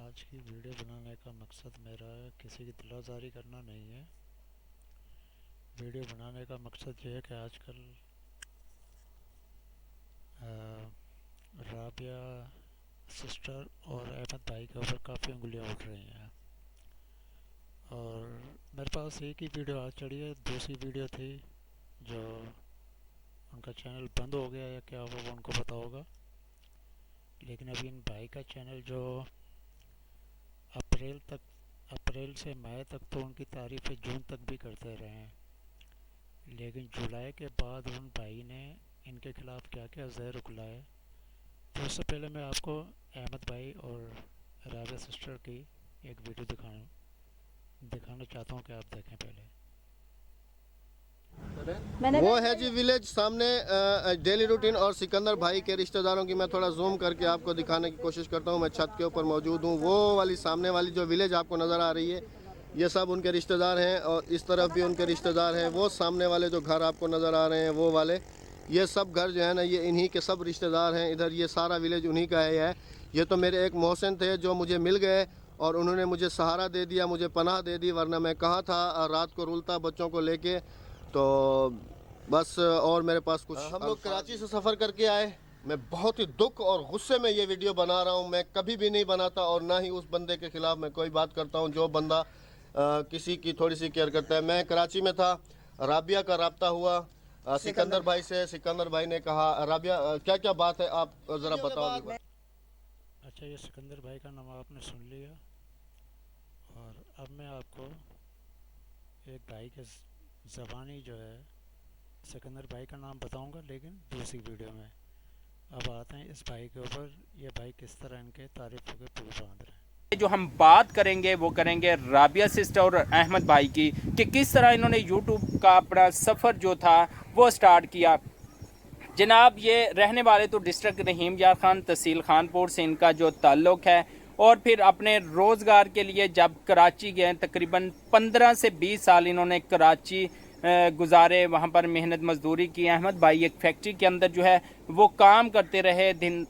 آج کی ویڈیو بنانے کا مقصد میرا کسی کی دل آزاری کرنا نہیں ہے۔ ویڈیو بنانے کا مقصد یہ ہے کہ آج کل رابعہ سسٹر اور احمد بھائی کے اوپر کافی انگلیاں اٹھ رہی ہیں، اور میرے پاس ایک ہی ویڈیو آج چڑھی ہے۔ دوسری ویڈیو تھی جو ان کا چینل بند ہو گیا یا کیا وہ ان کو پتہ ہوگا، لیکن ابھی ان بھائی کا چینل جو اپریل سے مئی تک تو ان کی تعریفیں جون تک بھی کرتے رہے ہیں، لیکن جولائی کے بعد ان بھائی نے ان کے خلاف کیا کیا زہر اگلایا ہے۔ تو اس سے پہلے میں آپ کو احمد بھائی اور رابعہ سسٹر کی ایک ویڈیو دکھانا چاہتا ہوں کہ آپ دیکھیں پہلے۔ وہ ہے جی ولیج سامنے ڈیلی روٹین اور سکندر بھائی کے رشتہ داروں کی میں تھوڑا زوم کر کے آپ کو دکھانے کی کوشش کرتا ہوں۔ میں چھت کے اوپر موجود ہوں۔ وہ والی سامنے والی جو ولیج آپ کو نظر آ رہی ہے یہ سب ان کے رشتہ دار ہیں، اور اس طرف بھی ان کے رشتہ دار ہیں۔ وہ سامنے والے جو گھر آپ کو نظر آ رہے ہیں وہ والے، یہ سب گھر جو ہے نا یہ انہی کے سب رشتہ دار ہیں۔ ادھر یہ سارا ولیج انہی کا ہے۔ یہ تو میرے ایک محسن تھے جو مجھے مل گئے اور انہوں نے مجھے سہارا دے دیا، مجھے پناہ دے دی، ورنہ میں کہاں تھا، رات کو رولتا بچوں کو لے کے۔ تو بس اور میرے پاس کچھ ہم لوگ کراچی سے سفر کر کے آئے۔ میں بہت ہی دکھ اور غصے میں یہ ویڈیو بنا رہا ہوں۔ میں کبھی بھی نہیں بناتا اور نہ ہی اس بندے کے خلاف میں کوئی بات کرتا ہوں جو بندہ کسی کی تھوڑی سی کیئر کرتا ہے۔ میں کراچی میں تھا، رابعہ کا رابطہ ہوا سکندر بھائی سے۔ سکندر بھائی نے کہا رابعہ کیا کیا بات ہے آپ ذرا بتاؤ گے؟ اچھا، یہ سکندر بھائی کا نام آپ نے سن لیا، اور اب میں آپ کو ایک بھائی کے زبانی جو ہے سکندر بھائی کا نام بتاؤں گا، لیکن دوسری ویڈیو میں۔ اب آتے ہیں اس بھائی کے اوپر، یہ بھائی کس طرح ان کے تعریفوں کے پل باندھ رہے ہیں۔ جو ہم بات کریں گے وہ کریں گے رابعہ سسٹر اور احمد بھائی کی، کہ کس طرح انہوں نے یوٹیوب کا اپنا سفر جو تھا وہ سٹارٹ کیا۔ جناب یہ رہنے والے تو ڈسٹرکٹ رحیم یار خان تحصیل خانپور سے ان کا جو تعلق ہے، اور پھر اپنے روزگار کے لیے جب کراچی گئے، تقریباً 15 سے 20 سال انہوں نے کراچی گزارے، وہاں پر محنت مزدوری کی۔ احمد بھائی ایک فیکٹری کے اندر جو ہے وہ کام کرتے رہے دن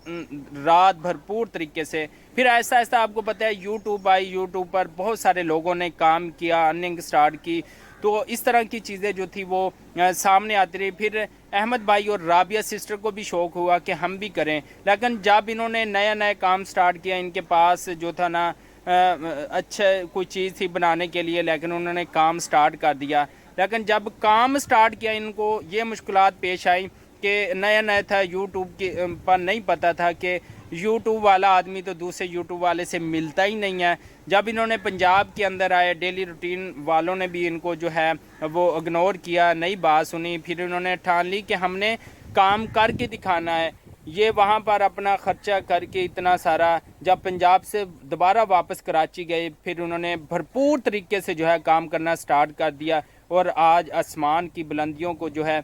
رات بھرپور طریقے سے۔ پھر ایسا ایسا آپ کو پتہ ہے یوٹیوب آئی، یوٹیوب پر بہت سارے لوگوں نے کام کیا، ارننگ سٹارٹ کی، تو اس طرح کی چیزیں جو تھی وہ سامنے آتی رہی۔ پھر احمد بھائی اور رابعہ سسٹر کو بھی شوق ہوا کہ ہم بھی کریں، لیکن جب انہوں نے نیا کام سٹارٹ کیا، ان کے پاس جو تھا نا اچھا کوئی چیز تھی بنانے کے لیے، لیکن انہوں نے کام سٹارٹ کر دیا۔ لیکن جب کام سٹارٹ کیا ان کو یہ مشکلات پیش آئیں کہ نیا تھا، یوٹیوب کے پر نہیں پتہ تھا کہ یوٹیوب والا آدمی تو دوسرے یوٹیوب والے سے ملتا ہی نہیں ہے۔ جب انہوں نے پنجاب کے اندر آئے، ڈیلی روٹین والوں نے بھی ان کو جو ہے وہ اگنور کیا، نئی بات سنی۔ پھر انہوں نے ٹھان لی کہ ہم نے کام کر کے دکھانا ہے۔ یہ وہاں پر اپنا خرچہ کر کے اتنا سارا، جب پنجاب سے دوبارہ واپس کراچی گئے، پھر انہوں نے بھرپور طریقے سے جو ہے کام کرنا سٹارٹ کر دیا، اور آج آسمان کی بلندیوں کو جو ہے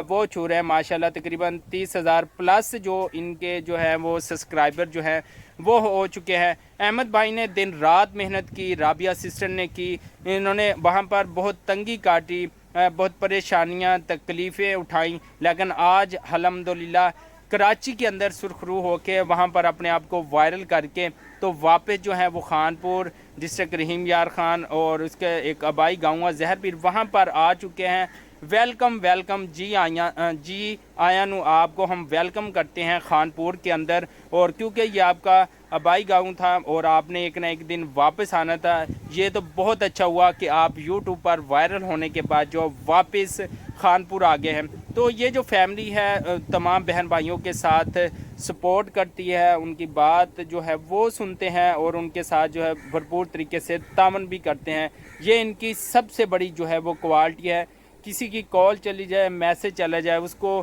وہ چھو رہے ہیں ماشاءاللہ۔ تقریباً 30,000 پلس جو ان کے جو ہے وہ سبسکرائبر جو ہیں وہ ہو چکے ہیں۔ احمد بھائی نے دن رات محنت کی، رابعہ سسٹر نے کی، انہوں نے وہاں پر بہت تنگی کاٹی، بہت پریشانیاں تکلیفیں اٹھائیں، لیکن آج الحمدللہ کراچی کے اندر سرخرو ہو کے وہاں پر اپنے آپ کو وائرل کر کے تو واپس جو ہے وہ خانپور ڈسٹرکٹ رحیم یار خان اور اس کے ایک آبائی گاؤں زہر پیر وہاں پر آ چکے ہیں۔ ویلکم جی آیا نو آپ کو ہم ویلکم کرتے ہیں خانپور کے اندر، اور کیونکہ یہ آپ کا آبائی گاؤں تھا اور آپ نے ایک نہ ایک دن واپس آنا تھا، یہ تو بہت اچھا ہوا کہ آپ یوٹیوب پر وائرل ہونے کے بعد جو واپس خانپور آ گئے ہیں۔ تو یہ جو فیملی ہے تمام بہن بھائیوں کے ساتھ سپورٹ کرتی ہے، ان کی بات جو ہے وہ سنتے ہیں اور ان کے ساتھ جو ہے بھرپور طریقے سے تعاون بھی کرتے ہیں۔ یہ ان کی سب سے بڑی جو ہے وہ کوالٹی ہے۔ کسی کی کال چلی جائے، میسج چلا جائے، اس کو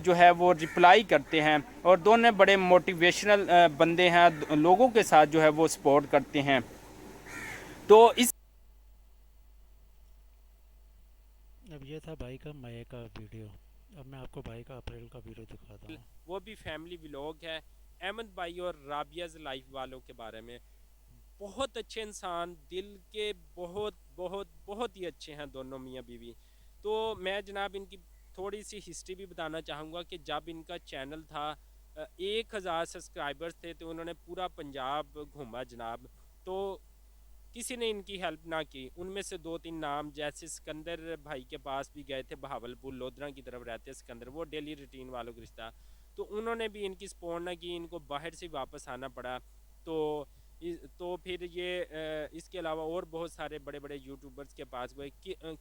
جو ہے وہ رپلائی کرتے ہیں، اور دونوں بڑے موٹیویشنل بندے ہیں، لوگوں کے ساتھ جو ہے وہ سپورٹ کرتے ہیں۔ تو اس اب یہ تھا بھائی کا مئی کا ویڈیو، اب میں آپ کو بھائی کا اپریل کا ویڈیو دکھاتا ہوں۔ وہ بھی فیملی ولاگ ہے احمد بھائی اور رابعہ لائف والوں کے بارے میں۔ بہت اچھے انسان، دل کے بہت بہت بہت ہی اچھے ہیں دونوں میاں بیوی۔ تو میں جناب ان کی تھوڑی سی ہسٹری بھی بتانا چاہوں گا کہ جب ان کا چینل تھا 1,000 سبسکرائبرز تھے، تو انہوں نے پورا پنجاب گھوما جناب، تو کسی نے ان کی ہیلپ نہ کی. ان میں سے 2-3 نام جیسے سکندر بھائی کے پاس بھی گئے تھے، بہاولپور لودھرا کی طرف رہتے ہیں سکندر، وہ ڈیلی روٹین والوں کا رشتہ، تو انہوں نے بھی ان کی سپورٹ نہ کی، ان کو باہر سے واپس آنا پڑا. تو پھر یہ اس کے علاوہ اور بہت سارے بڑے بڑے یوٹیوبرز کے پاس گئے،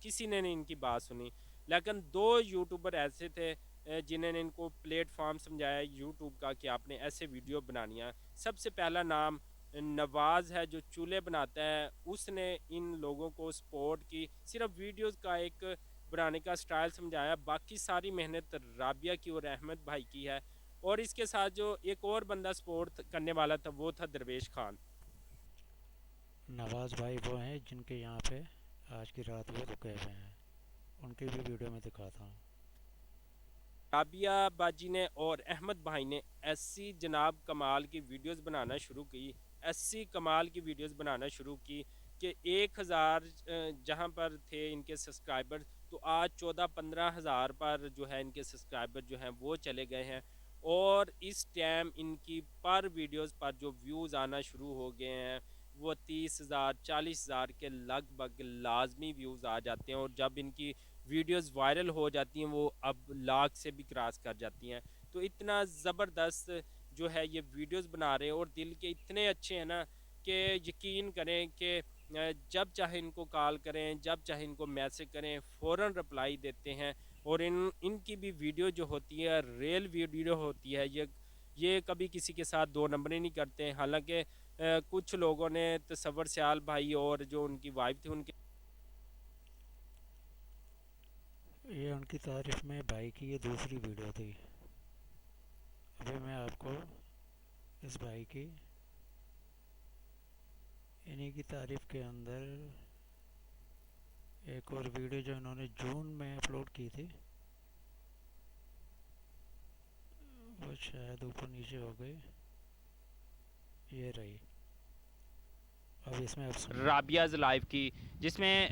کسی نے نہیں ان کی بات سنی. لیکن 2 یوٹیوبر ایسے تھے جنہوں نے ان کو پلیٹ فارم سمجھایا یوٹیوب کا کہ آپ نے ایسے ویڈیو بنانی ہے. سب سے پہلا نام نواز ہے جو چولہے بناتا ہے، اس نے ان لوگوں کو سپورٹ کی، صرف ویڈیوز کا ایک بنانے کا سٹائل سمجھایا. باقی ساری محنت رابعہ کی اور احمد بھائی کی ہے. اور اس کے ساتھ جو ایک اور بندہ سپورٹ کرنے والا تھا وہ تھا درویش خان. نواز بھائی وہ ہیں جن کے یہاں پہ آج کی رات وہ رکے ہوئے ہیں، ان کی بھی ویڈیو میں دکھاتا ہوں. رابعہ باجی نے اور احمد بھائی نے ایسی جناب کمال کی ویڈیوز بنانا شروع کی، ایسی کمال کی ویڈیوز بنانا شروع کی کہ 1000 جہاں پر تھے ان کے سبسکرائبر، تو آج 14-15 ہزار پر جو ہے ان کے سبسکرائبر جو ہیں وہ چلے گئے ہیں. اور اس ٹائم ان کی پر ویڈیوز پر جو ویوز آنا شروع ہو گئے ہیں وہ 30,000 40,000 کے لگ بھگ لازمی ویوز آ جاتے ہیں. اور جب ان کی ویڈیوز وائرل ہو جاتی ہیں وہ اب لاکھ سے بھی کراس کر جاتی ہیں. تو اتنا زبردست جو ہے یہ ویڈیوز بنا رہے ہیں اور دل کے اتنے اچھے ہیں نا کہ یقین کریں کہ جب چاہے ان کو کال کریں، جب چاہے ان کو میسج کریں، فوراً رپلائی دیتے ہیں. اور ان کی بھی ویڈیو جو ہوتی ہے ریل ویڈیو ہوتی ہے، یہ کبھی کسی کے ساتھ 2 نمبریں نہیں کرتے ہیں. حالانکہ کچھ لوگوں نے تصور سیال بھائی اور جو ان کی وائف تھی ان کے یہ ان کی تعریف میں بھائی کی یہ دوسری ویڈیو تھی. ابھی میں آپ کو اس بھائی کی انہی کی تعریف کے اندر ایک اور ویڈیو جو انہوں نے جون میں اپلوڈ کی تھی، وہ شاید اوپر نیچے ہو گئی، یہ رہی. اب اس میں اب سنیں. رابعہ's لائف کی، جس میں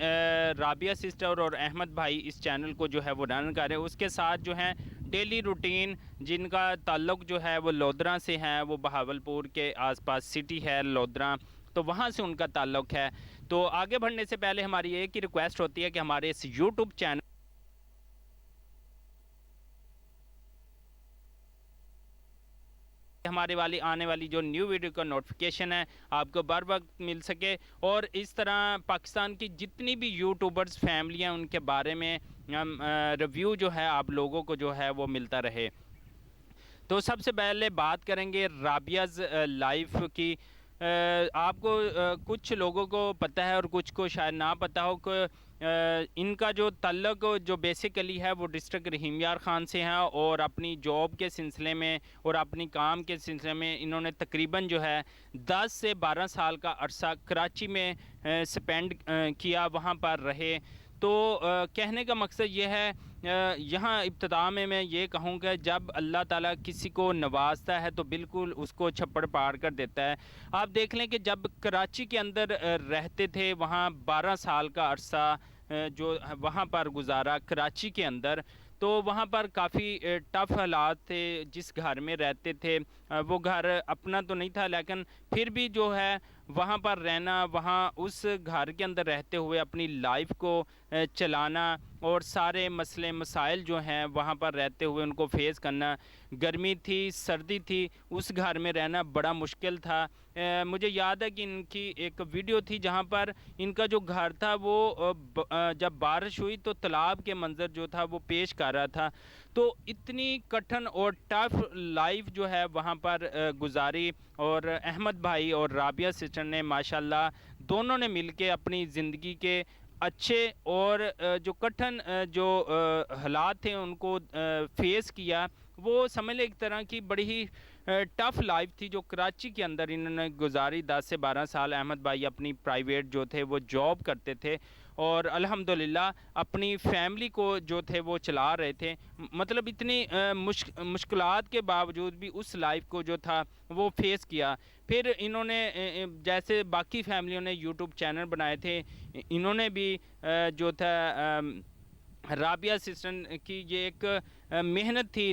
رابعہ سسٹر اور احمد بھائی اس چینل کو جو ہے وہ رن کر رہے ہیں. اس کے ساتھ جو ہے ڈیلی روٹین جن کا تعلق جو ہے وہ لودھرا سے ہے، وہ بہاولپور کے آس پاس سٹی ہے لودھرا، تو وہاں سے ان کا تعلق ہے. تو آگے بڑھنے سے پہلے ہماری ایک ہی ریکویسٹ ہوتی ہے کہ ہمارے اس یوٹیوب چینل ہمارے والی آنے والی جو نیو ویڈیو کا نوٹیفیکیشن ہے آپ کو بر وقت مل سکے، اور اس طرح پاکستان کی جتنی بھی یوٹیوبرز فیملی ہیں ان کے بارے میں ریویو جو ہے آپ لوگوں کو جو ہے وہ ملتا رہے. تو سب سے پہلے بات کریں گے رابعہ's لائف کی. آپ کو کچھ لوگوں کو پتہ ہے اور کچھ کو شاید نہ پتہ ہو کہ ان کا جو تعلق جو بیسیکلی ہے وہ ڈسٹرکٹ رحیم یار خان سے ہیں، اور اپنی جاب کے سلسلے میں اور اپنی کام کے سلسلے میں انہوں نے تقریباً جو ہے 10 سے 12 سال کا عرصہ کراچی میں سپینڈ کیا، وہاں پر رہے. تو کہنے کا مقصد یہ ہے، یہاں ابتدا میں یہ کہوں کہ جب اللہ تعالیٰ کسی کو نوازتا ہے تو بالکل اس کو چھپڑ پاڑ کر دیتا ہے. آپ دیکھ لیں کہ جب کراچی کے اندر رہتے تھے، وہاں 12 سال کا عرصہ جو وہاں پر گزارا کراچی کے اندر، تو وہاں پر کافی ٹف حالات تھے. جس گھر میں رہتے تھے وہ گھر اپنا تو نہیں تھا، لیکن پھر بھی جو ہے وہاں پر رہنا، وہاں اس گھر کے اندر رہتے ہوئے اپنی لائف کو چلانا اور سارے مسئلے مسائل جو ہیں وہاں پر رہتے ہوئے ان کو فیس کرنا، گرمی تھی سردی تھی، اس گھر میں رہنا بڑا مشکل تھا. مجھے یاد ہے کہ ان کی ایک ویڈیو تھی جہاں پر ان کا جو گھر تھا وہ جب بارش ہوئی تو تالاب کے منظر جو تھا وہ پیش کر رہا تھا. تو اتنی کٹھن اور ٹف لائف جو ہے وہاں پر گزاری، اور احمد بھائی اور رابعہ سسٹر نے ماشاءاللہ دونوں نے مل کے اپنی زندگی کے اچھے اور جو کٹھن جو حالات تھے ان کو فیس کیا. وہ سمجھ لیں ایک طرح کی بڑی ہی ٹف لائف تھی جو کراچی کے اندر انہوں نے گزاری. 10 سے 12 سال احمد بھائی اپنی پرائیویٹ جو تھے وہ جاب کرتے تھے، اور الحمدللہ اپنی فیملی کو جو تھے وہ چلا رہے تھے. مطلب اتنی مشکلات کے باوجود بھی اس لائف کو جو تھا وہ فیس کیا. پھر انہوں نے جیسے باقی فیملیوں نے یوٹیوب چینل بنائے تھے، انہوں نے بھی جو تھا رابعہ سسٹر کی یہ ایک محنت تھی,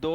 2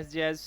SJS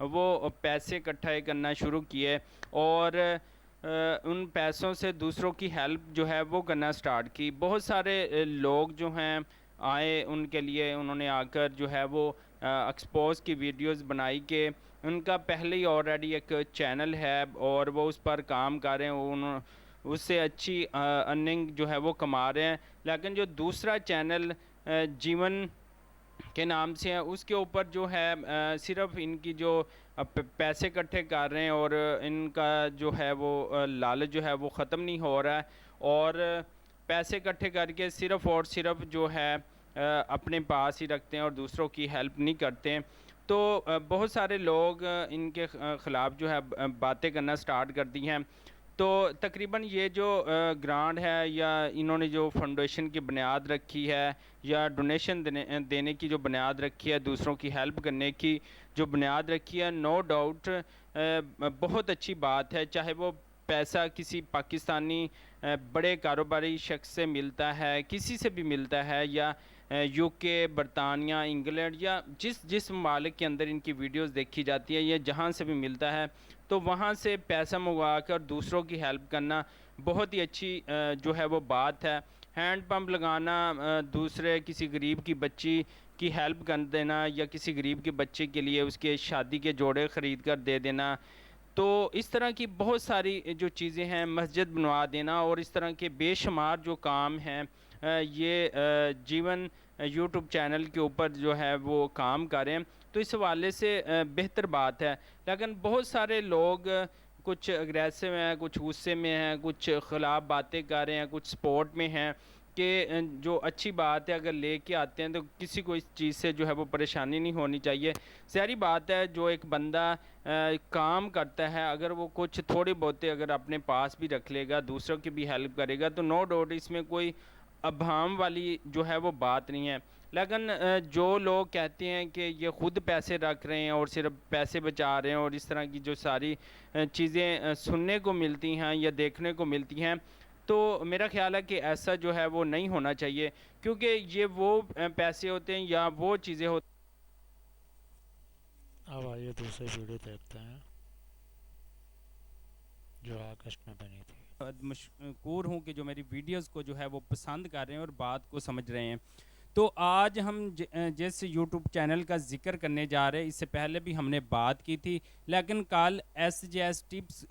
وہ پیسے اکٹھے کرنا شروع کیے، اور ان پیسوں سے دوسروں کی ہیلپ جو ہے وہ کرنا سٹارٹ کی. بہت سارے لوگ جو ہیں آئے ان کے لیے، انہوں نے آ کر جو ہے وہ ایکسپوز کی ویڈیوز بنائی کہ ان کا پہلے ہی آلریڈی ایک چینل ہے اور وہ اس پر کام کر رہے ہیں، اس سے اچھی ارننگ جو ہے وہ کما رہے ہیں. لیکن جو دوسرا چینل جیون کے نام سے ہے، اس کے اوپر جو ہے صرف ان کی جو پیسے اکٹھے کر رہے ہیں، اور ان کا جو ہے وہ لالچ جو ہے وہ ختم نہیں ہو رہا ہے، اور پیسے اکٹھے کر کے صرف اور صرف جو ہے اپنے پاس ہی رکھتے ہیں اور دوسروں کی ہیلپ نہیں کرتے ہیں. تو بہت سارے لوگ ان کے خلاف جو ہے باتیں کرنا سٹارٹ کر دی ہیں. تو تقریباً یہ جو گرانٹ ہے یا انہوں نے جو فاؤنڈیشن کی بنیاد رکھی ہے یا ڈونیشن دینے کی جو بنیاد رکھی ہے، دوسروں کی ہیلپ کرنے کی جو بنیاد رکھی ہے، نو ڈاؤٹ بہت اچھی بات ہے. چاہے وہ پیسہ کسی پاکستانی بڑے کاروباری شخص سے ملتا ہے، کسی سے بھی ملتا ہے، یا یو کے، برطانیہ، انگلینڈ، یا جس ممالک کے اندر ان کی ویڈیوز دیکھی جاتی ہے، یا جہاں سے بھی ملتا ہے، تو وہاں سے پیسہ منگوا کر دوسروں کی ہیلپ کرنا بہت ہی اچھی جو ہے وہ بات ہے. ہینڈ پمپ لگانا، دوسرے کسی غریب کی بچی کی ہیلپ کر دینا، یا کسی غریب کے بچے کے لیے اس کے شادی کے جوڑے خرید کر دے دینا، تو اس طرح کی بہت ساری جو چیزیں ہیں، مسجد بنوا دینا، اور اس طرح کے بے شمار جو کام ہیں یہ جیون یوٹیوب چینل کے اوپر جو ہے وہ کام کریں. تو اس حوالے سے بہتر بات ہے. لیکن بہت سارے لوگ کچھ اگریسو ہیں، کچھ غصے میں ہیں، کچھ خلاف باتیں کر رہے ہیں، کچھ سپورٹ میں ہیں کہ جو اچھی بات ہے اگر لے کے آتے ہیں تو کسی کو اس چیز سے جو ہے وہ پریشانی نہیں ہونی چاہیے. ظاہری بات ہے جو ایک بندہ کام کرتا ہے، اگر وہ کچھ تھوڑے بہتے اگر اپنے پاس بھی رکھ لے گا، دوسروں کی بھی ہیلپ کرے گا، تو نو ڈاؤٹ اس میں کوئی ابہام والی جو ہے وہ بات نہیں ہے. لیکن جو لوگ کہتے ہیں کہ یہ خود پیسے رکھ رہے ہیں اور صرف پیسے بچا رہے ہیں، اور اس طرح کی جو ساری چیزیں سننے کو ملتی ہیں یا دیکھنے کو ملتی ہیں، تو میرا خیال ہے کہ ایسا جو ہے وہ نہیں ہونا چاہیے، کیونکہ یہ وہ پیسے ہوتے ہیں یا وہ چیزیں ہوتی ہیں. اب آئیے دوسری ویڈیو دیکھتے ہیں جو اگست میں بنی تھی. مشکور ہوں کہ جو میری ویڈیوز کو جو ہے وہ پسند کر رہے ہیں اور بات کو سمجھ رہے ہیں. تو آج ہم جس یوٹیوب چینل کا ذکر کرنے جا رہے ہیں، اس سے پہلے بھی ہم نے بات کی تھی، لیکن کل SJS ٹپس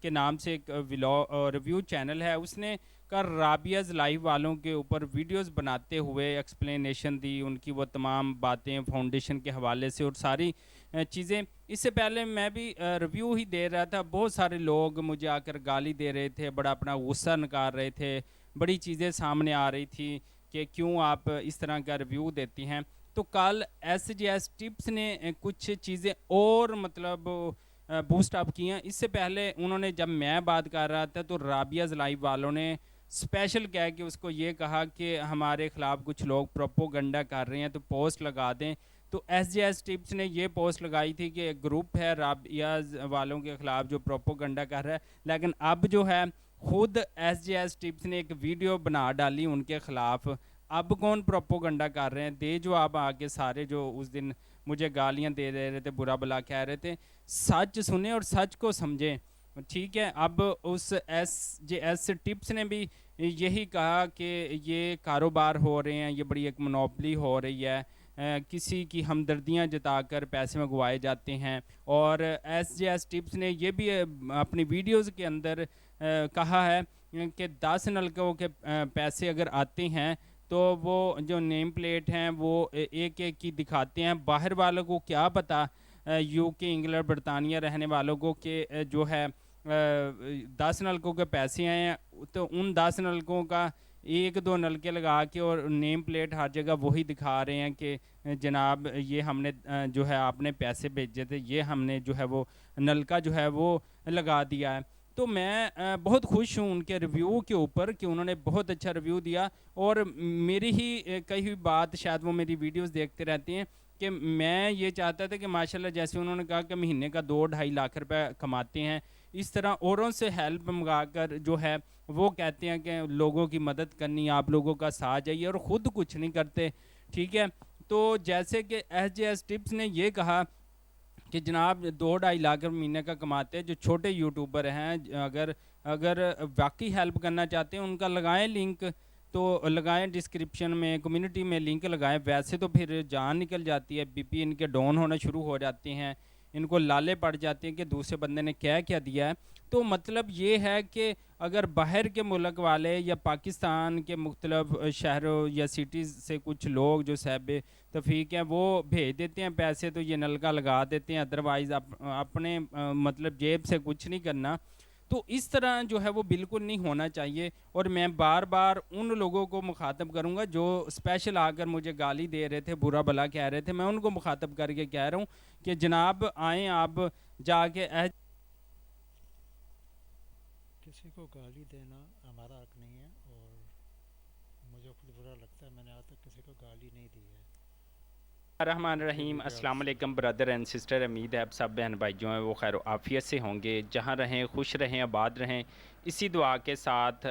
کے نام سے ایک ریویو چینل ہے، اس نے کل رابعہز لائیو والوں کے اوپر ویڈیوز بناتے ہوئے ایکسپلینیشن دی، ان کی وہ تمام باتیں فاؤنڈیشن کے حوالے سے اور ساری چیزیں. اس سے پہلے میں بھی ریویو ہی دے رہا تھا، بہت سارے لوگ مجھے آ کر گالی دے رہے تھے، بڑا اپنا غصہ نکال رہے تھے، بڑی چیزیں سامنے آ رہی تھی کہ کیوں آپ اس طرح کا ریویو دیتی ہیں. تو کل SJS ٹپس نے کچھ چیزیں اور مطلب بوسٹ اپ کی ہیں. اس سے پہلے انہوں نے جب میں بات کر رہا تھا تو رابعہز لائیو والوں نے اسپیشل کہہ کے اس کو یہ کہا کہ ہمارے خلاف کچھ لوگ پروپوگنڈا کر رہے ہیں تو پوسٹ لگا دیں. تو SJS ٹپس نے یہ پوسٹ لگائی تھی کہ ایک گروپ ہے رابعہز والوں کے خلاف جو پروپوگنڈا کر رہا ہے، لیکن اب جو ہے خود SJS ٹپس نے ایک ویڈیو بنا ڈالی ان کے خلاف. اب کون پروپوگنڈا کر رہے ہیں دے جو آپ آگے سارے جو اس دن مجھے گالیاں دے رہے تھے، برا بلا کہہ رہے تھے، سچ سنیں اور سچ کو سمجھیں. ٹھیک ہے، اب اس SJS ٹپس نے بھی یہی کہا کہ یہ کاروبار ہو رہے ہیں، یہ بڑی ایک منوپلی ہو رہی ہے، کسی کی ہمدردیاں جتا کر پیسے منگوائے جاتے ہیں. اور SJS ٹپس نے یہ بھی اپنی ویڈیوز کے اندر کہا ہے کہ 10 نلکوں کے پیسے اگر آتے ہیں تو وہ جو نیم پلیٹ ہیں وہ ایک ایک کی دکھاتے ہیں. باہر والوں کو کیا پتہ، UK، انگلینڈ، برطانیہ رہنے والوں کو کہ جو ہے 10 نلکوں کے پیسے آئے ہیں، تو ان 10 نلکوں کا 1-2 نلکے لگا کے اور نیم پلیٹ ہر جگہ وہی دکھا رہے ہیں کہ جناب یہ ہم نے جو ہے آپ نے پیسے بھیجے تھے، یہ ہم نے جو ہے وہ نلکا جو ہے وہ لگا دیا ہے. تو میں بہت خوش ہوں ان کے ریویو کے اوپر کہ انہوں نے بہت اچھا ریویو دیا. اور میری ہی کئی ہوئی بات، شاید وہ میری ویڈیوز دیکھتے رہتے ہیں، کہ میں یہ چاہتا تھا کہ ماشاءاللہ جیسے انہوں نے کہا کہ مہینے کا 2-2.5 لاکھ روپے کماتے ہیں، اس طرح اوروں سے ہیلپ منگا کر جو ہے وہ کہتے ہیں کہ لوگوں کی مدد کرنی، آپ لوگوں کا ساتھ چاہیے، اور خود کچھ نہیں کرتے. ٹھیک ہے، تو جیسے کہ ایس جے ایس ٹپس نے یہ کہا کہ جناب 2-2.5 لاکھ مہینے کا کماتے ہیں جو چھوٹے یوٹیوبر ہیں، اگر واقعی ہیلپ کرنا چاہتے ہیں ان کا لگائیں لنک، تو لگائیں ڈسکرپشن میں، کمیونٹی میں لنک لگائیں. ویسے تو پھر جان نکل جاتی ہے، بی پی ان کے ڈاؤن ہونا شروع ہو جاتے ہیں، ان کو لالے پڑ جاتے ہیں کہ دوسرے بندے نے کیا دیا ہے. تو مطلب یہ ہے کہ اگر باہر کے ملک والے یا پاکستان کے مختلف شہروں یا سٹیز سے کچھ لوگ جو صاحب تفریق ہیں وہ بھیج دیتے ہیں پیسے تو یہ نلکا لگا دیتے ہیں، ادروائز اپنے مطلب جیب سے کچھ نہیں کرنا. تو اس طرح جو ہے وہ بالکل نہیں ہونا چاہیے. اور میں بار بار ان لوگوں کو مخاطب کروں گا جو اسپیشل آ کر مجھے گالی دے رہے تھے، برا بلا کہہ رہے تھے، میں ان کو مخاطب کر کے کہہ رہا ہوں کہ جناب آئیں آپ جا کے کسی کو گالی دینا ہمارا حق نہیں ہے، اور مجھے خود برا لگتا ہے، میں نے آج تک کسی کو گالی نہیں دی ہے. الرحمن الرحیم. السلام علیکم برادر اینڈ سسٹر. امید ہے آپ سب بہن بھائی جو ہیں وہ خیر و عافیت سے ہوں گے، جہاں رہیں خوش رہیں آباد رہیں. اسی دعا کے ساتھ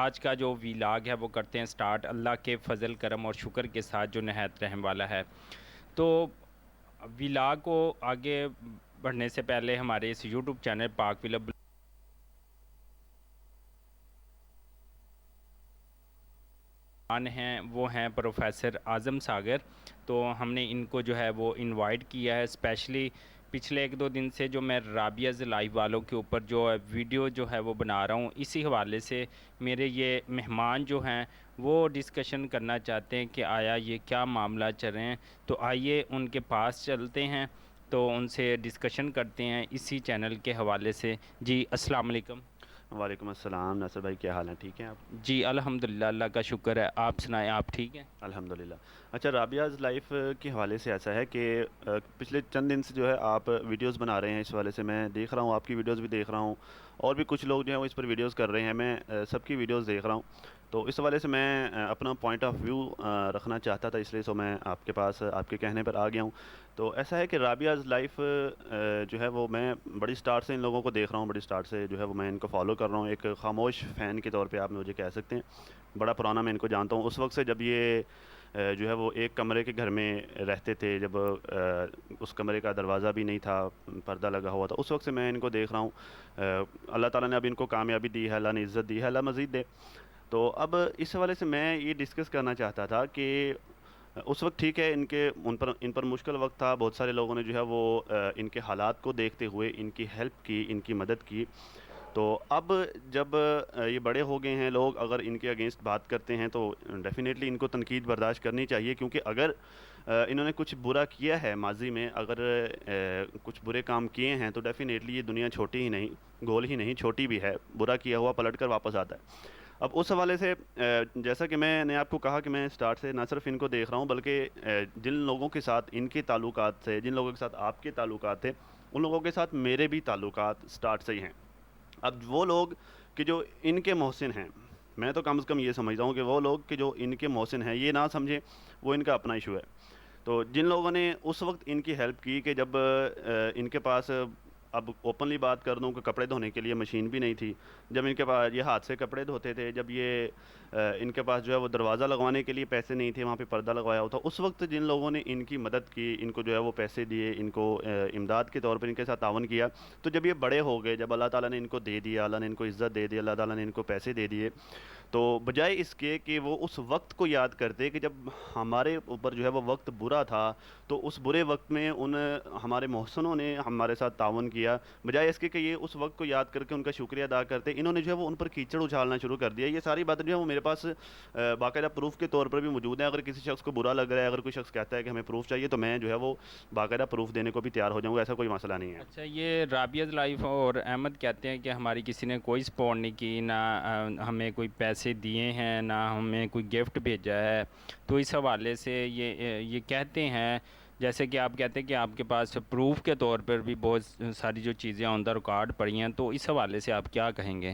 آج کا جو ویلاگ ہے وہ کرتے ہیں سٹارٹ، اللہ کے فضل کرم اور شکر کے ساتھ جو نہایت رحم والا ہے. تو ویلاگ کو آگے بڑھنے سے پہلے ہمارے اس یوٹیوب چینل پاک ویلب ہیں وہ ہیں پروفیسر اعظم ساگر. تو ہم نے ان کو جو ہے وہ انوائٹ کیا ہے اسپیشلی. پچھلے 1-2 دن سے جو میں رابعہ's لائیو والوں کے اوپر جو ویڈیو جو ہے وہ بنا رہا ہوں، اسی حوالے سے میرے یہ مہمان جو ہیں وہ ڈسکشن کرنا چاہتے ہیں کہ آیا یہ کیا معاملہ چل رہے ہیں. تو آئیے ان کے پاس چلتے ہیں، تو ان سے ڈسکشن کرتے ہیں اسی چینل کے حوالے سے. جی السلام علیکم. وعلیکم السلام. ناصر بھائی کیا حال ہیں؟ ٹھیک ہیں آپ؟ جی الحمدللہ، اللہ کا شکر ہے. آپ سنائیں، آپ ٹھیک ہیں؟ الحمدللہ. اچھا، رابعہ's لائف کے حوالے سے ایسا ہے کہ پچھلے چند دن سے جو ہے آپ ویڈیوز بنا رہے ہیں، اس حوالے سے میں دیکھ رہا ہوں، آپ کی ویڈیوز بھی دیکھ رہا ہوں، اور بھی کچھ لوگ جو ہیں وہ اس پر ویڈیوز کر رہے ہیں، میں سب کی ویڈیوز دیکھ رہا ہوں. تو اس حوالے سے میں اپنا پوائنٹ آف ویو رکھنا چاہتا تھا، اس لیے میں آپ کے پاس آپ کے کہنے پر آ گیا ہوں. تو ایسا ہے کہ رابعہ's لائف جو ہے وہ میں بڑی سٹارٹ سے ان لوگوں کو دیکھ رہا ہوں، بڑی سٹارٹ سے جو ہے وہ میں ان کو فالو کر رہا ہوں، ایک خاموش فین کے طور پہ آپ مجھے کہہ سکتے ہیں. بڑا پرانا میں ان کو جانتا ہوں، اس وقت سے جب یہ جو ہے وہ ایک کمرے کے گھر میں رہتے تھے، جب اس کمرے کا دروازہ بھی نہیں تھا، پردہ لگا ہوا تھا، اس وقت سے میں ان کو دیکھ رہا ہوں. اللہ تعالیٰ نے اب ان کو کامیابی دی ہے، اللہ نے عزت دی ہے، اللہ مزید دے. تو اب اس حوالے سے میں یہ ڈسکس کرنا چاہتا تھا کہ اس وقت ٹھیک ہے ان پر مشکل وقت تھا، بہت سارے لوگوں نے جو ہے وہ ان کے حالات کو دیکھتے ہوئے ان کی ہیلپ کی، ان کی مدد کی. تو اب جب یہ بڑے ہو گئے ہیں، لوگ اگر ان کے اگینسٹ بات کرتے ہیں تو ڈیفینیٹلی ان کو تنقید برداشت کرنی چاہیے، کیونکہ اگر انہوں نے کچھ برا کیا ہے ماضی میں، اگر کچھ برے کام کیے ہیں تو ڈیفینیٹلی یہ دنیا چھوٹی ہی نہیں، گول ہی نہیں، چھوٹی بھی ہے. برا کیا ہوا پلٹ کر واپس آتا ہے. اب اس حوالے سے جیسا کہ میں نے آپ کو کہا کہ میں سٹارٹ سے نہ صرف ان کو دیکھ رہا ہوں، بلکہ جن لوگوں کے ساتھ ان کے تعلقات تھے، جن لوگوں کے ساتھ آپ کے تعلقات تھے، ان لوگوں کے ساتھ میرے بھی تعلقات سٹارٹ سے ہی ہیں. اب وہ لوگ کہ جو ان کے محسن ہیں، میں تو کم از کم یہ سمجھتا ہوں کہ وہ لوگ کہ جو ان کے محسن ہیں یہ نہ سمجھیں وہ ان کا اپنا ایشو ہے. تو جن لوگوں نے اس وقت ان کی ہیلپ کی کہ جب ان کے پاس، اب اوپنلی بات کر دوں کہ کپڑے دھونے کے لیے مشین بھی نہیں تھی، جب ان کے پاس یہ ہاتھ سے کپڑے دھوتے تھے، جب یہ ان کے پاس جو ہے وہ دروازہ لگوانے کے لیے پیسے نہیں تھے، وہاں پہ پردہ لگوایا ہوا تھا، اس وقت جن لوگوں نے ان کی مدد کی، ان کو جو ہے وہ پیسے دیے، ان کو امداد کے طور پر ان کے ساتھ تعاون کیا، تو جب یہ بڑے ہو گئے، جب اللہ تعالیٰ نے ان کو دے دیا، اللہ نے ان کو عزت دے دی، اللہ تعالیٰ نے ان کو پیسے دے دیے، تو بجائے اس کے کہ وہ اس وقت کو یاد کرتے کہ جب ہمارے اوپر جو ہے وہ وقت برا تھا، تو اس برے وقت میں ہمارے محسنوں نے ہمارے ساتھ تعاون کیا، بجائے اس کے کہ یہ اس وقت کو یاد کر کے ان کا شکریہ ادا کرتے، انہوں نے جو ہے وہ ان پر کیچڑ اچھالنا شروع کر دیا. یہ ساری باتیں جو ہے وہ میرے پاس باقاعدہ پروف کے طور پر بھی موجود ہیں. اگر کسی شخص کو برا لگ رہا ہے، اگر کوئی شخص کہتا ہے کہ ہمیں پروف چاہیے، تو میں جو ہے وہ باقاعدہ پروف دینے کو بھی تیار ہو جاؤں گا، ایسا کوئی مسئلہ نہیں ہے. اچھا، یہ رابعہ's لائف اور احمد کہتے ہیں کہ ہماری کسی نے کوئی سپورٹ نہیں کی، نہ ہمیں کوئی پیسے دیے ہیں، نہ ہمیں کوئی گفٹ بھیجا ہے. تو اس حوالے سے یہ کہتے ہیں، جیسے کہ آپ کہتے ہیں کہ آپ کے پاس پروف کے طور پر بھی بہت ساری جو چیزیں آن دا ریکارڈ پڑی ہیں، تو اس حوالے سے آپ کیا کہیں گے؟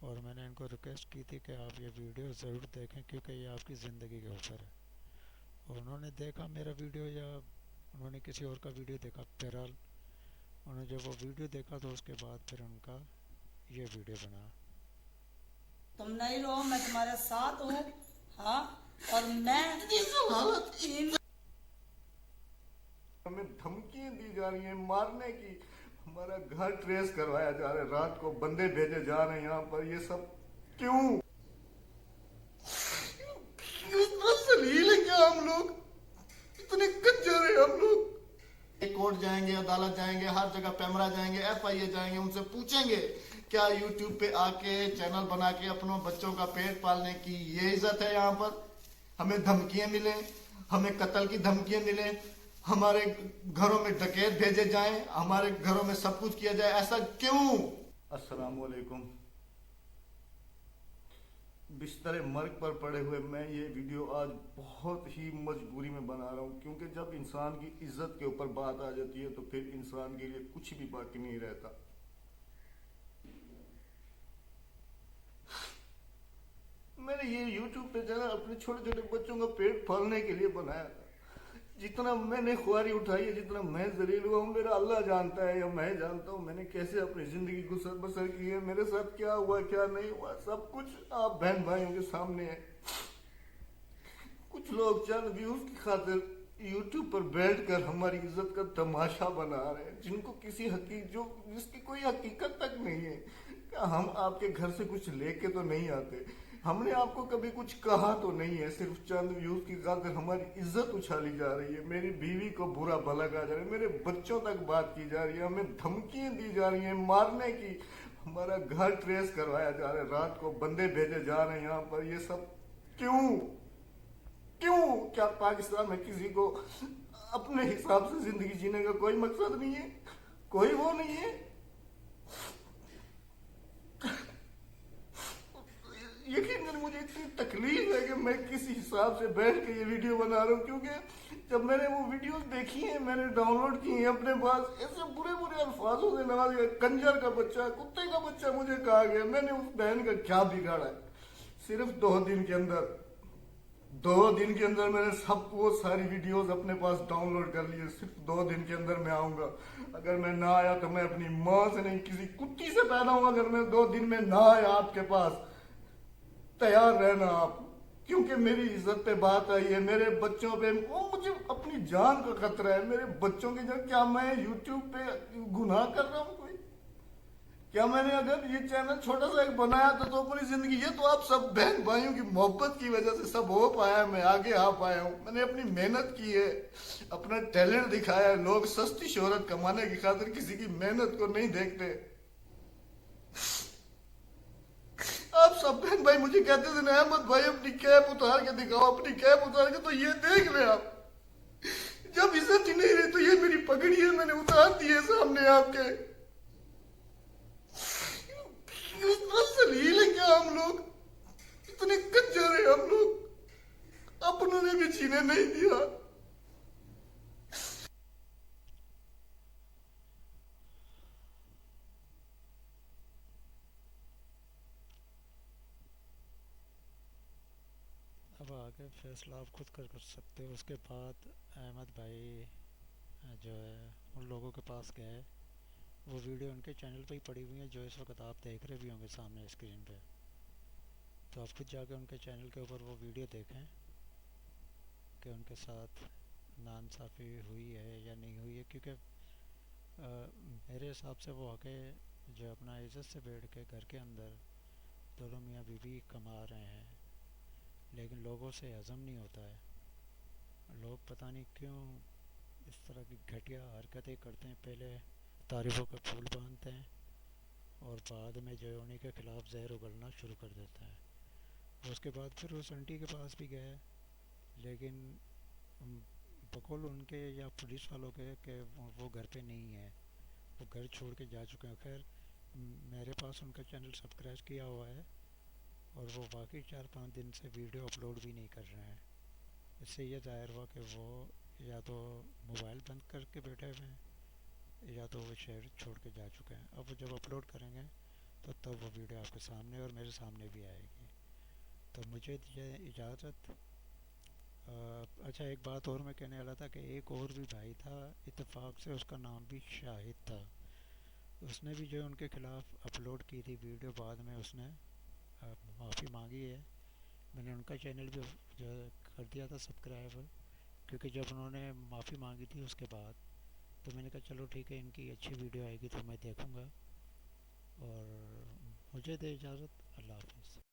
اور میں نے ان کو ریکویسٹ کی تھی کہ آپ یہ ویڈیو ضرور دیکھیں کیونکہ یہ آپ کی زندگی کے اوپر ہے. اور انہوں نے دیکھا میرا ویڈیو یا انہوں نے کسی اور کا ویڈیو دیکھا. بہرحال انہوں نے جب وہ ویڈیو دیکھا تو اس کے بعد پھر ان کا یہ ویڈیو بنا. تم نہیں رہو میں تمہارے ساتھ ہوں. ہاں اور میں ہمیں دھمکیاں دی جا رہی ہیں مارنے کی. ہمارا گھر ٹریس کروایا جا رہا ہے. رات کو بندے بھیجے جا رہے ہیں یہاں پر. یہ سب کیوں؟ اتنا ذلیل ہے کیا ہم لوگ؟ اتنے کنجر ہیں ہم لوگ؟ کورٹ جائیں گے, عدالت جائیں گے, ہر جگہ پیمرا جائیں گے, FIA جائیں گے, ان سے پوچھیں گے کیا یوٹیوب پہ آ کے چینل بنا کے اپنوں بچوں کا پیٹ پالنے کی یہ عزت ہے یہاں پر؟ ہمیں دھمکیاں ملیں, ہمیں قتل کی دھمکیاں ملیں, ہمارے گھروں میں ڈکیت بھیجے جائیں, ہمارے گھروں میں سب کچھ کیا جائے, ایسا کیوں؟ السلام علیکم. بستر مرگ پر پڑے ہوئے میں یہ ویڈیو آج بہت ہی مجبوری میں بنا رہا ہوں, کیونکہ جب انسان کی عزت کے اوپر بات آ جاتی ہے تو پھر انسان کے لیے کچھ بھی باقی نہیں رہتا. میں نے یہ یوٹیوب پہ چینل اپنے چھوٹے چھوٹے بچوں کا پیٹ پالنے کے لیے بنایا تھا. جتنا میں نے خواری اٹھائی ہے, جتنا میں ذلیل ہوا ہوں, میرا اللہ جانتا ہے یا میں جانتا ہوں میں نے کیسے اپنی زندگی بسر کی ہے, میرے ساتھ کیا ہوا کیا نہیں ہوا, سب کچھ آپ بہن بھائیوں کے سامنے ہے. کچھ لوگ چند ویوز کی خاطر یوٹیوب پر بیٹھ کر ہماری عزت کا تماشا بنا رہے ہیں, جن کو جس کی کوئی حقیقت تک نہیں ہے. ہم آپ کے گھر سے کچھ لے کے تو نہیں آتے, ہم نے آپ کو کبھی کچھ کہا تو نہیں ہے, صرف چند ویوز کی خاطر ہماری عزت اچھالی جا رہی ہے, میری بیوی کو برا بھلا کہا جا رہا ہے, میرے بچوں تک بات کی جا رہی ہے, ہمیں دھمکیاں دی جا رہی ہیں مارنے کی, ہمارا گھر ٹریس کروایا جا رہا ہے, رات کو بندے بھیجے جا رہے ہیں یہاں پر. یہ سب کیوں؟ کیوں؟ کیا پاکستان میں کسی کو اپنے حساب سے زندگی جینے کا کوئی مقصد نہیں ہے؟ کوئی وہ نہیں ہے؟ یقیناً مجھے اتنی تکلیف ہے کہ میں کسی حساب سے بیٹھ کے یہ ویڈیو بنا رہا ہوں, کیونکہ جب میں نے وہ ویڈیوز دیکھی ہیں, میں نے ڈاؤن لوڈ کی ہیں اپنے پاس, ایسے برے برے الفاظوں سے نواز گیا, کنجر کا بچہ, کتے کا بچہ مجھے کہا گیا. میں نے اس بہن کا کیا بگاڑا ہے؟ صرف 2 دن کے اندر میں نے سب وہ ساری ویڈیوز اپنے پاس ڈاؤن لوڈ کر لی ہے. صرف 2 دن کے اندر میں آؤں گا. اگر میں نہ آیا تو میں اپنی ماں سے نہیں, کسی کتی سے پیدا ہوں. اگر میں 2 دن میں نہ آیا آپ کے پاس, تیار رہنا آپ, کیونکہ میری عزت پہ بات آئی ہے, میرے بچوں پہ, مجھے اپنی جان کا خطرہ ہے, میرے بچوں کی جان. کیا میں یوٹیوب پہ گناہ کر رہا ہوں کوئی؟ کیا میں نے اگر یہ چینل چھوٹا سا ایک بنایا تھا تو اپنی زندگی, یہ تو آپ سب بہن بھائیوں کی محبت کی وجہ سے سب ہو پایا ہے, میں آگے آ پایا ہوں. میں نے اپنی محنت کی ہے, اپنا ٹیلنٹ دکھایا ہے. لوگ سستی شہرت کمانے کی خاطر کسی کی محنت کو نہیں دیکھتے. آپ سب بہن بھائی مجھے کہتے تھے احمد بھائی اپنی کیپ اتار کے دکھاؤ, اپنی کیپ اتار کے, تو یہ دیکھ لیں آپ. جب عزت ہی نہیں رہی تو یہ میری پگڑی ہے, میں نے اتار دی ہے سامنے آپ کے. اتنا ذلیل ہے کیا ہم لوگ؟ اتنے کنجر ہیں ہم لوگ, اپنوں نے بھی جینے نہیں دیا. اب آگے فیصلہ آپ خود کر سکتے ہو. اس کے بعد احمد بھائی جو ہے ان لوگوں کے پاس گئے, وہ ویڈیو ان کے چینل پہ ہی پڑی ہوئی ہیں جو اس وقت آپ دیکھ رہے بھی ہوں گے سامنے اسکرین پہ. تو آپ خود جا کے ان کے چینل کے اوپر وہ ویڈیو دیکھیں کہ ان کے ساتھ ناانصافی ہوئی ہے یا نہیں ہوئی ہے. کیونکہ میرے حساب سے وہ آ کے جو اپنا عزت سے بیٹھ کے گھر کے اندر دونوں میاں بیوی کما رہے ہیں, لیکن لوگوں سے ہضم نہیں ہوتا ہے. لوگ پتہ نہیں کیوں اس طرح کی گھٹیا حرکتیں کرتے ہیں. پہلے تعریفوں کے پھول باندھتے ہیں اور بعد میں جو ہے انہیں کے خلاف زہر اگلنا شروع کر دیتے ہیں. اس کے بعد پھر اس آنٹی کے پاس بھی گئے, لیکن بقول ان کے یا پولیس والوں کے کہ وہ گھر پہ نہیں ہے, وہ گھر چھوڑ کے جا چکے ہیں. خیر میرے پاس ان کا چینل سبسکرائب کیا ہوا ہے اور وہ واقعی 4-5 دن سے ویڈیو اپلوڈ بھی نہیں کر رہے ہیں. اس سے یہ ظاہر ہوا کہ وہ یا تو موبائل بند کر کے بیٹھے ہوئے ہیں یا تو وہ شہر چھوڑ کے جا چکے ہیں. اب وہ جب اپلوڈ کریں گے تو تب وہ ویڈیو آپ کے سامنے اور میرے سامنے بھی آئے گی. تو مجھے دیجیے اجازت. اچھا ایک بات اور میں کہنے والا تھا کہ ایک اور بھی بھائی تھا اتفاق سے، اس کا نام بھی شاہد تھا. اس نے بھی جو ان کے خلاف اپلوڈ کی تھی ویڈیو، بعد میں اس نے معافی مانگی ہے. میں نے ان کا چینل بھی جو ہے کر دیا تھا سبسکرائب، کیونکہ جب انہوں نے معافی مانگی تھی اس کے بعد تو میں نے کہا چلو ٹھیک ہے، ان کی اچھی ویڈیو آئے گی تو میں دیکھوں گا. اور مجھے دے اجازت. اللہ حافظ.